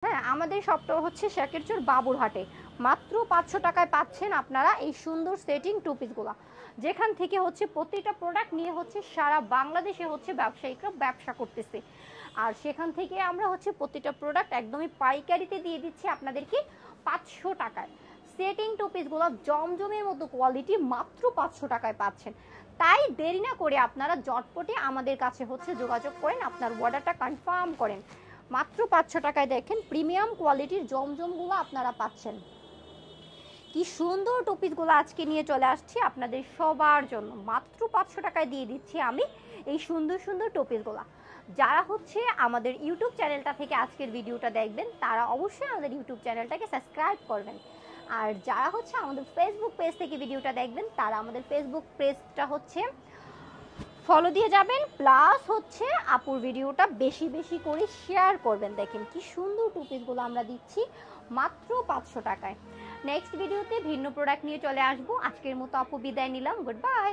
হ্যাঁ, আমাদের শপটা হচ্ছে শেরপুর বাবুরহাটে। মাত্র 500 টাকায় পাচ্ছেন আপনারা এই সুন্দর সেটিং টু পিসগুলা। যেখান থেকে হচ্ছে প্রতিটা প্রোডাক্ট নিয়ে হচ্ছে সারা বাংলাদেশে হচ্ছে ব্যবসায়িকরা ব্যবসা করতেছে। আর সেখান থেকে আমরা হচ্ছে প্রতিটা প্রোডাক্ট একদমই পাইকারিতে দিয়ে দিচ্ছি আপনাদেরকে 500 টাকায়। সেটিং টু পিসগুলো জমজমের মতো কোয়ালিটি মাত্র 500 টাকায় পাচ্ছেন। তাই দেরি না করে আপনারা জটপটে আমাদের কাছে হচ্ছে যোগাযোগ করেন, আপনার অর্ডারটা কনফার্ম করেন। মাত্র 500 টাকায় দেখেন প্রিমিয়াম কোয়ালিটির জমজমগুলো আপনারা পাচ্ছেন। কি সুন্দর টপিসগুলো আজকে নিয়ে চলে আসছি আপনাদের সবার জন্য। মাত্র 500 টাকায় দিয়ে দিচ্ছি আমি এই সুন্দর সুন্দর টপিসগুলো। যারা হচ্ছে আমাদের ইউটিউব চ্যানেলটা থেকে আজকের ভিডিওটা দেখবেন তারা অবশ্যই আমাদের ইউটিউব চ্যানেলটাকে সাবস্ক্রাইব করবেন। আর যারা হচ্ছে আমাদের ফেসবুক পেজ থেকে ভিডিওটা দেখবেন তারা আমাদের ফেসবুক পেজটা হচ্ছে ফলো দিয়ে যাবেন, প্লাস হচ্ছে আপুর ভিডিওটা বেশি বেশি করে শেয়ার করবেন। দেখেন কি সুন্দর টু পিসগুলো আমরা দিচ্ছি মাত্র 500 টাকায়। নেক্সট ভিডিওতে ভিন্ন প্রোডাক্ট নিয়ে চলে আসবো। আজকের মতো আপু বিদায় নিলাম, গুড বাই।